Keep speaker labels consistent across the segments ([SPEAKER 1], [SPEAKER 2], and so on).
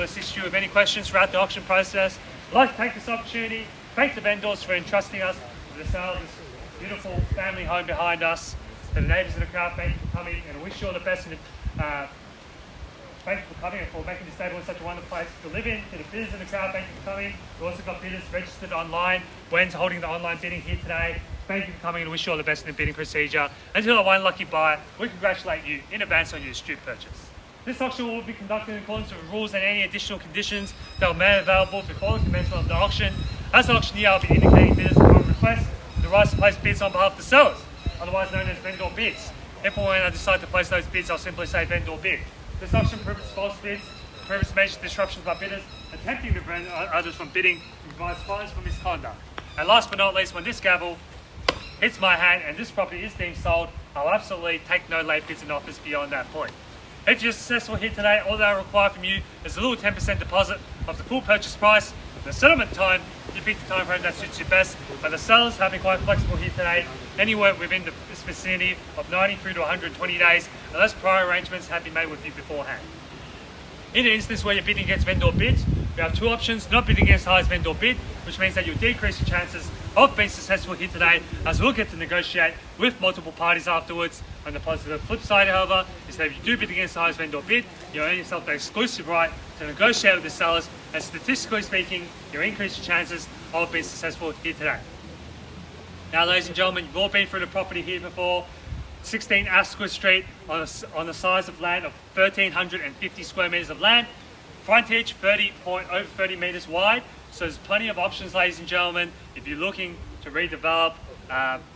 [SPEAKER 1] to assist you with any questions throughout the auction process. I'd like to take this opportunity, thank the vendors for entrusting us with the sale of this beautiful family home behind us. To the neighbours in the crowd, thank you for coming, and I wish you all the best. Thank you for coming and for making this table such a wonderful place to live in. To the bidders in the crowd, thank you for coming. We've also got bidders registered online. Wen's holding the online bidding here today. Thank you for coming and wish you all the best in the bidding procedure. And to the one lucky buyer, we congratulate you in advance on your astute purchase. This auction will be conducted in accordance with the rules and any additional conditions that were made available before the commencement of the auction. As an auctioneer, I'll be indicating bidders upon request the right to place bids on behalf of the sellers, otherwise known as vendor bids. If or when I decide to place those bids, I'll simply say vendor bid. This auction prohibits false bids, prohibits major disruptions by bidders, attempting to prevent others from bidding, and provides fines for misconduct. And last but not least, when this gavel hits my hand and this property is deemed sold, I'll absolutely take no late bids and offers beyond that point. If you're successful here today, all that I require from you is a little 10% deposit of the full purchase price. The settlement time, you pick the time frame that suits you best, but the sellers have been quite flexible here today, anywhere within the vicinity of 90 through to 120 days, unless prior arrangements have been made with you beforehand. In an instance where you're bidding against vendor bids, we have two options: not bidding against the highest vendor bid, which means that you'll decrease your chances of being successful here today, as we'll get to negotiate with multiple parties afterwards. On the positive flip side, however, is that if you do bid against the highest vendor bid, you earn yourself the exclusive right to negotiate with the sellers, and statistically speaking, you increase your chances of being successful here today. Now, ladies and gentlemen, you've all been through the property here before. 16 Asquith Street on the size of land of 1,350 square metres of land. Frontage over 30 metres wide. So there's plenty of options, ladies and gentlemen, if you're looking to redevelop,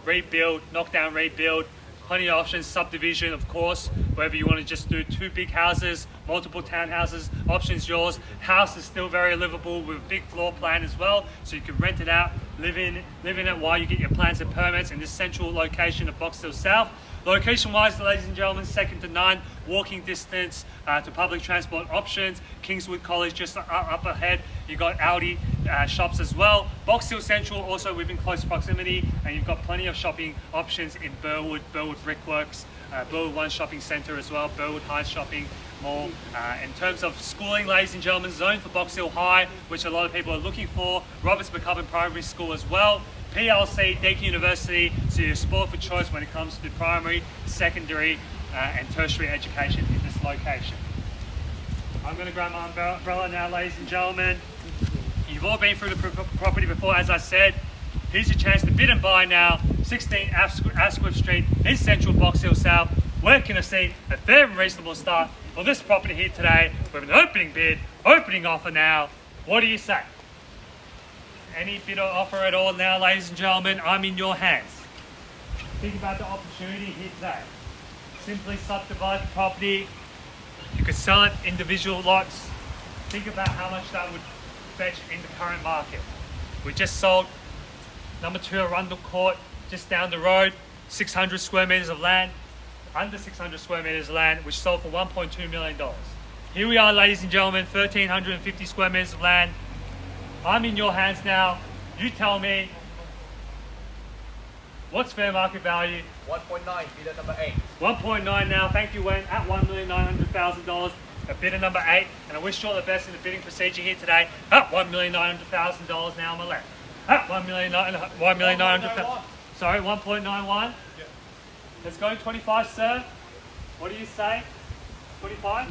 [SPEAKER 1] rebuild, knock down, rebuild. Plenty of options, subdivision, of course, whether you want to just do 2 big houses, multiple townhouses, options yours. House is still very livable with a big floor plan as well, so you can rent it out, live in it while you get your plans and permits in this central location of Buxton South. Location-wise, ladies and gentlemen, second to none. Walking distance to public transport options. Kingswood College just up ahead. You got Aldi shops as well. Box Hill Central also within close proximity, and you've got plenty of shopping options in Burwood Brickworks, Burwood One Shopping Centre as well, Burwood High Shopping Mall. In terms of schooling, ladies and gentlemen, zone for Box Hill High, which a lot of people are looking for. Roberts McCubbin Primary School as well. PLC, Deakin University, so you're spoiled for choice when it comes to primary, secondary and tertiary education in this location. I'm going to grab my umbrella now, ladies and gentlemen. You've all been through the property before, as I said. Here's your chance to bid and buy now. 16 Asquith Street in central Box Hill South. We're going to see a fair and reasonable start for this property here today with an opening bid, opening offer now. What do you say? Any bid or offer at all now, ladies and gentlemen, I'm in your hands. Think about the opportunity here today. Simply subdivide the property. You could sell it individual lots. Think about how much that would fetch in the current market. We just sold number 2 Arundel Court, just down the road, 600 square metres of land, under 600 square metres of land, which sold for $1.2 million. Here we are, ladies and gentlemen, 1,350 square metres of land. I'm in your hands now. You tell me, what's fair market value?
[SPEAKER 2] 1.9, bidder number 8.
[SPEAKER 1] 1.9 now, thank you, Wen, at $1,900,000, at bidder number 8, and I wish you all the best in the bidding procedure here today, at $1,900,000 now on my left. At $1,900,000, sorry, 1.91? Yeah. Let's go 25, sir. What do you say? 25?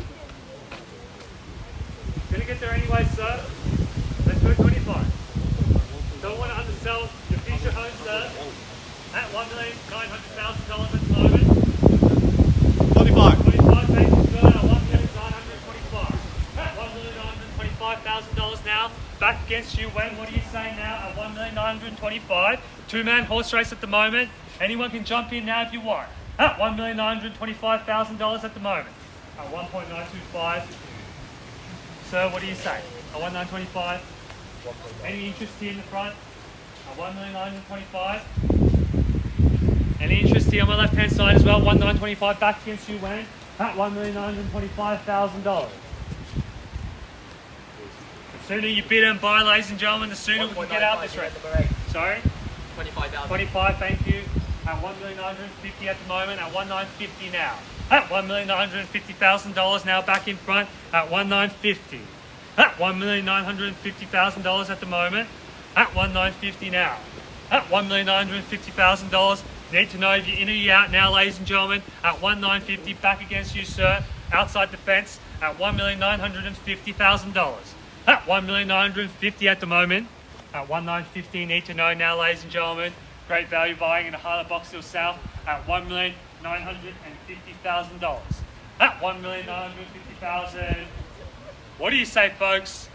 [SPEAKER 1] Gonna get there anyway, sir. Let's go 25. Don't want to undersell your future home, sir. At $1,900,000 at the moment.
[SPEAKER 3] 25.
[SPEAKER 1] 25, thank you, sir. At $1,925. At $1,925,000 now. Back against you, Wen. What are you saying now? At $1,925,000. 2-man horse race at the moment. Anyone can jump in now if you want. At $1,925,000 at the moment. At 1.925. Sir, what do you say? At 1,925. Any interest here in the front? At 1,925. Any interest here on my left hand side as well? 1,925 back against you, Wayne. At $1,925,000. The sooner you bid and buy, ladies and gentlemen, the sooner we can get out this rate. Sorry?
[SPEAKER 2] 25,000.
[SPEAKER 1] 25, thank you. At $1,950,000 at the moment. At $1,950,000 now. At $1,950,000 now back in front. At $1,950,000. At $1,950,000 at the moment. At $1,950 now. At $1,950,000. Need to know if you're in or you're out now, ladies and gentlemen. At $1,950 back against you, sir. Outside the fence at $1,950,000. At $1,950,000 at the moment. At $1,950,000 need to know now, ladies and gentlemen. Great value buying in the heart of Box Hill South at $1,950,000. At $1,950,000. What do you say, folks?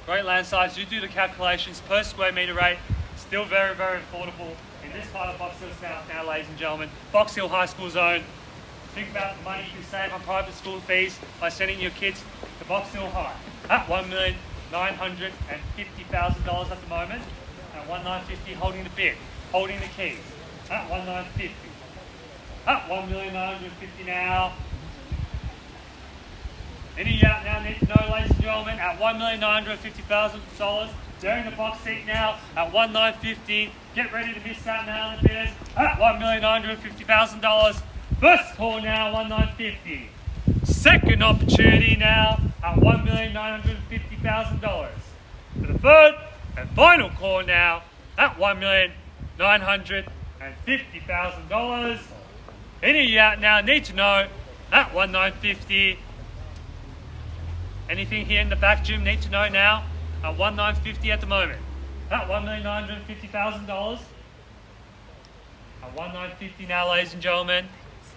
[SPEAKER 1] Great land size. You do the calculations per square metre rate. Still very, very affordable in this part of Box Hill South now, ladies and gentlemen. Box Hill High School Zone. Think about the money you can save on private school fees by sending your kids to Box Hill High. At $1,950,000 at the moment. At $1,950,000 holding the bid, holding the keys. At $1,950,000. At $1,950,000 now. Any out now need to know, ladies and gentlemen, at $1,950,000. They're in the box seat now at $1,950,000. Get ready to miss out now, the bidders. At $1,950,000. First call now, $1,950,000. Second opportunity now at $1,950,000. For the third and final call now at $1,950,000. Any out now need to know at $1,950,000. Anything here in the back, Jim, need to know now at $1,950,000 at the moment. At $1,950,000. At $1,950,000 now, ladies and gentlemen.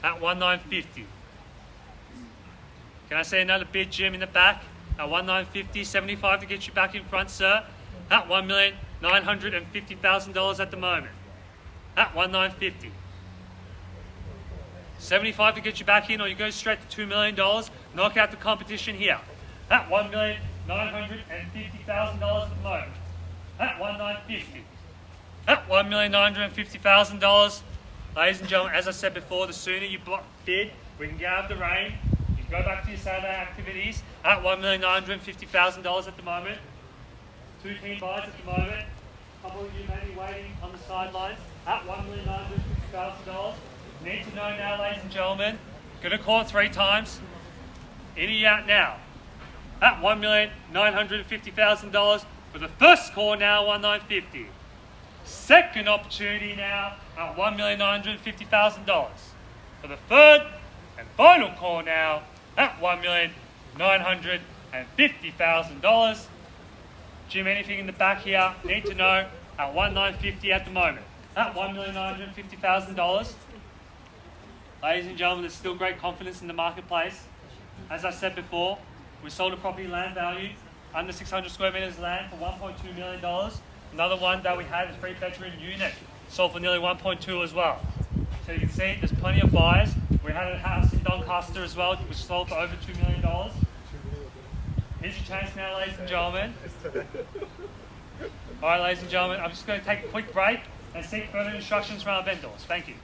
[SPEAKER 1] At $1,950,000. Can I say another bid, Jim, in the back? At $1,950,000, 75 to get you back in front, sir. At $1,950,000 at the moment. At $1,950,000. 75 to get you back in, or you go straight to $2 million. Knock out the competition here. At $1,950,000 at the moment. At $1,950,000. At $1,950,000. Ladies and gentlemen, as I said before, the sooner you bid, we can get out of the rain. You can go back to your Saturday activities. At $1,950,000 at the moment. 2 keen buys at the moment. A couple of you may be waiting on the sidelines. At $1,950,000. Need to know now, ladies and gentlemen. Going to call it 3 times. In or out now. At $1,950,000 for the first call now, $1,950,000. Second opportunity now at $1,950,000. For the third and final call now at $1,950,000. Jim, anything in the back here? Need to know at $1,950,000 at the moment. At $1,950,000. Ladies and gentlemen, there's still great confidence in the marketplace. As I said before, we sold a property land value under 600 square metres land for $1.2 million. Another one that we had is a 3-bedroom unit, sold for nearly 1.2 as well. So you can see there's plenty of buyers. We had a house in Doncaster as well, which sold for over $2 million. Here's your chance now, ladies and gentlemen. All right, ladies and gentlemen, I'm just going to take a quick break and seek further instructions from our vendors. Thank you.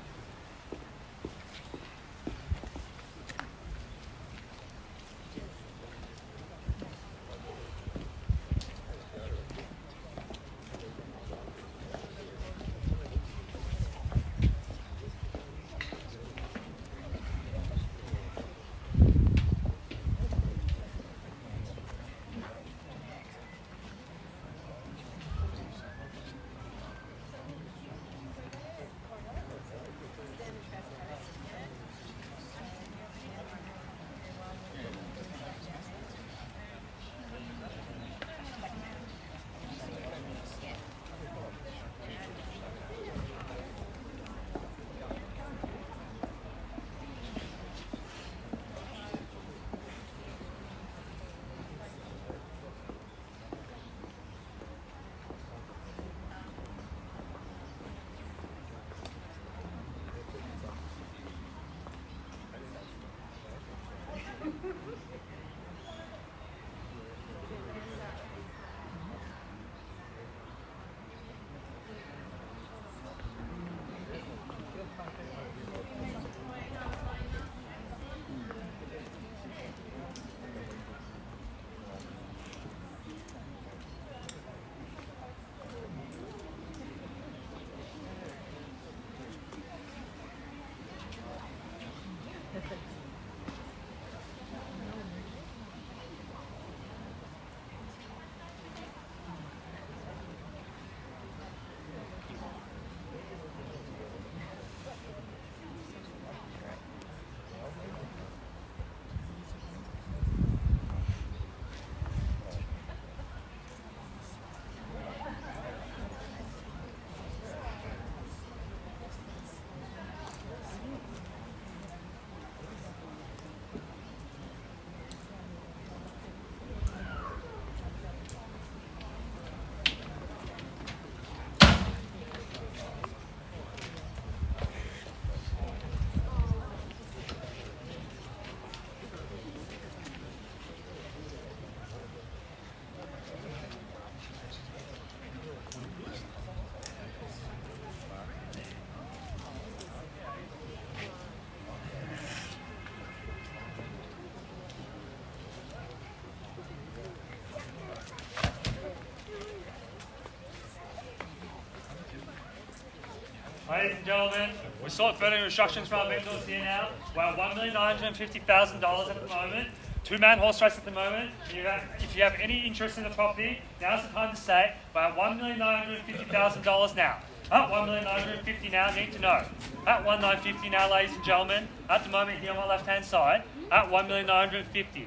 [SPEAKER 1] ladies and gentlemen. We sought further instructions from our vendors here now. We're at $1,950,000 at the moment. Two-man horse race at the moment. If you have any interest in the property, now's the time to say we're at $1,950,000 now. At $1,950,000 now, need to know. At $1,950,000 now, ladies and gentlemen. At the moment here on my left-hand side, at $1,950,000.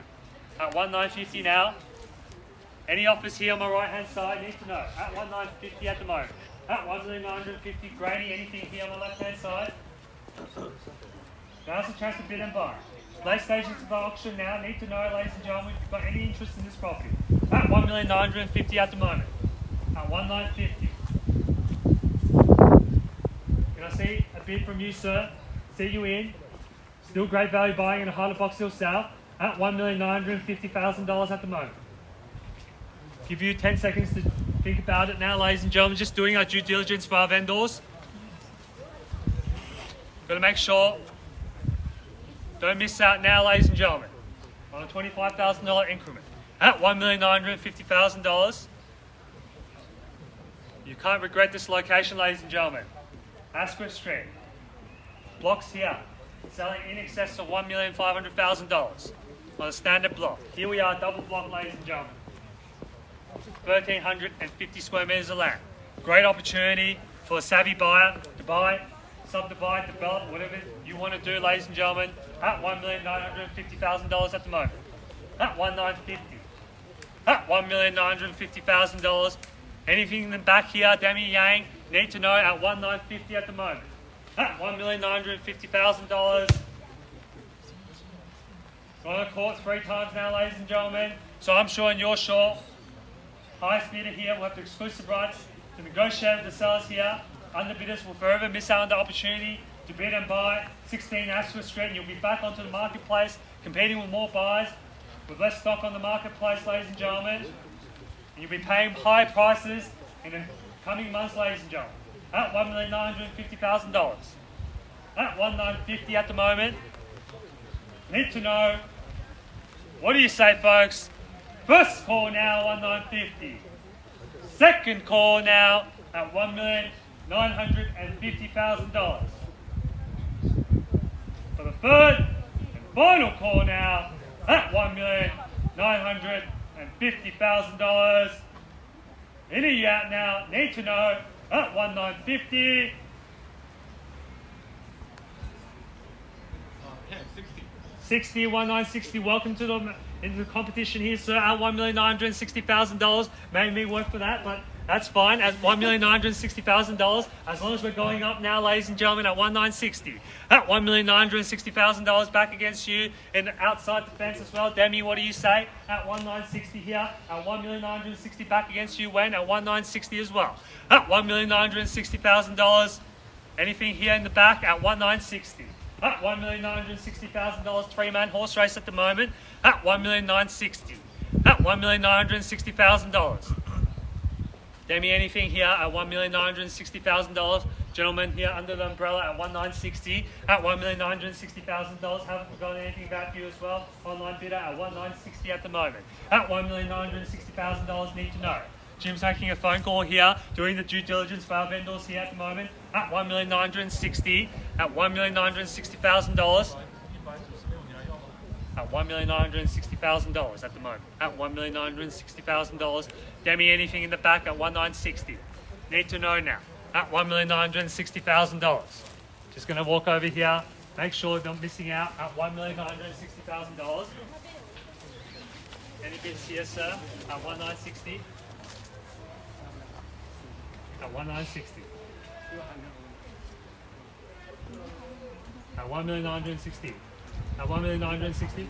[SPEAKER 1] At $1,950,000 now. Any offers here on my right-hand side, need to know. At $1,950,000 at the moment. At $1,950,000, Grady, anything here on the left-hand side? Now's the chance to bid and buy. Late stages of the auction now, need to know, ladies and gentlemen, if you've got any interest in this property. At $1,950,000 at the moment. At $1,950,000. Can I see a bid from you, sir? See you in. Still great value buying in the heart of Box Hill South. At $1,950,000 at the moment. Give you 10 seconds to think about it now, ladies and gentlemen. Just doing our due diligence for our vendors. Got to make sure. Don't miss out now, ladies and gentlemen, on a $25,000 increment. At $1,950,000. You can't regret this location, ladies and gentlemen. Asquith Street. Blocks here. Selling in excess of $1,500,000 on a standard block. Here we are, double block, ladies and gentlemen. 1,350 square metres of land. Great opportunity for a savvy buyer to buy, subdivide, develop, whatever you want to do, ladies and gentlemen, at $1,950,000 at the moment. At $1,950,000. At $1,950,000. Anything in the back here, Demi Yang, need to know at $1,950,000 at the moment. At $1,950,000. Gone to court 3 times now, ladies and gentlemen. So I'm sure and you're sure. Highest bidder here will have the exclusive rights to negotiate with the sellers here. Underbidders will forever miss out on the opportunity to bid and buy 16 Asquith Street, and you'll be back onto the marketplace competing with more buyers with less stock on the marketplace, ladies and gentlemen. And you'll be paying high prices in the coming months, ladies and gentlemen. At $1,950,000. At $1,950,000 at the moment. Need to know. What do you say, folks? First call now, $1,950,000. Second call now at $1,950,000. For the third and final call now at $1,950,000. Any you out now, need to know at $1,950,000. 60, $1,960. Welcome to the competition here, sir. At $1,960,000. Made me work for that, but that's fine. At $1,960,000. As long as we're going up now, ladies and gentlemen, at $1,960,000. At $1,960,000 back against you and outside the fence as well. Demi, what do you say? At $1,960,000 here. At $1,960,000 back against you, Wayne. At $1,960,000 as well. At $1,960,000. Anything here in the back at $1,960,000. At $1,960,000, 3-man horse race at the moment. At $1,960,000. At $1,960,000. Demi, anything here at $1,960,000. Gentlemen here under the umbrella at $1,960,000. At $1,960,000. Haven't forgotten anything about you as well. Online bidder at $1,960,000 at the moment. At $1,960,000. Need to know. Jim's making a phone call here, doing the due diligence for our vendors here at the moment. At $1,960,000. At $1,960,000. At $1,960,000 at the moment. At $1,960,000. Demi, anything in the back at $1,960,000. Need to know now. At $1,960,000. Just going to walk over here. Make sure you're not missing out at $1,960,000. Any bids here, sir? At $1,960,000. At $1,960,000. At $1,960,000. At $1,960,000.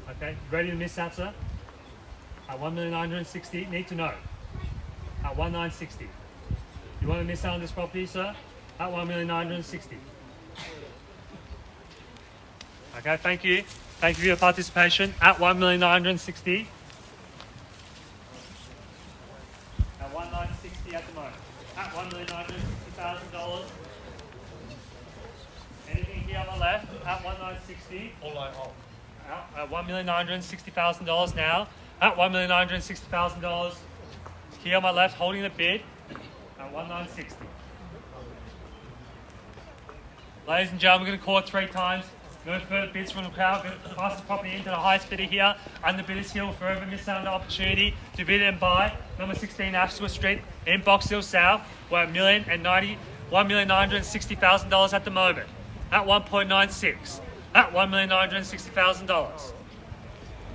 [SPEAKER 1] Okay, ready to miss out, sir? At $1,960,000. Need to know. At $1,960,000. You want to miss out on this property, sir? At $1,960,000. Okay, thank you. Thank you for your participation. At $1,960,000. At $1,960,000 at the moment. At $1,960,000. Anything here on the left? At $1,960,000.
[SPEAKER 3] Online hold.
[SPEAKER 1] At $1,960,000 now. At $1,960,000. here on my left holding the bid at 1960. Ladies and gentlemen, we're going to call it 3 times. No further bids from the crowd. We're going to pass the property into the highest bidder here, and the bidders here will forever miss out on the opportunity to bid and buy number 16 Asquith Street in Box Hill South. We're at $1,960,000 at the moment. At 1.96. At $1,960,000.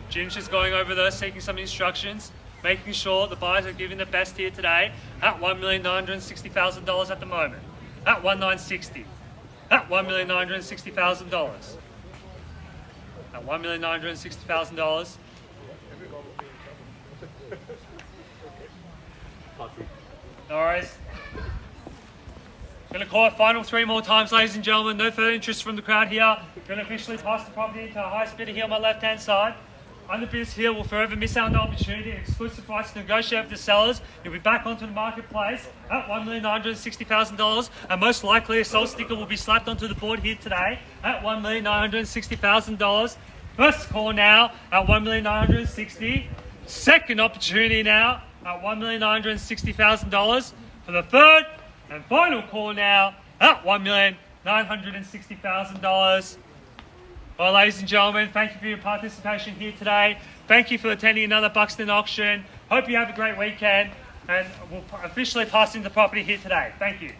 [SPEAKER 1] Jim's just going over there, seeking some instructions, making sure the buyers are giving the best here today. At $1,960,000 at the moment. At 1,960. At $1,960,000. At $1,960,000. No worries. Going to call it final 3 more times, ladies and gentlemen. No further interest from the crowd here. Going to officially pass the property into the highest bidder here on my left-hand side. Underbidders here will forever miss out on the opportunity. Exclusive price to negotiate with the sellers. You'll be back onto the marketplace at $1,960,000, and most likely a sold sticker will be slapped onto the board here today at $1,960,000. First call now at $1,960,000. Second opportunity now at $1,960,000 for the third and final call now at $1,960,000. Well, ladies and gentlemen, thank you for your participation here today. Thank you for attending another Buxton auction. Hope you have a great weekend, and we'll officially pass in the property here today. Thank you.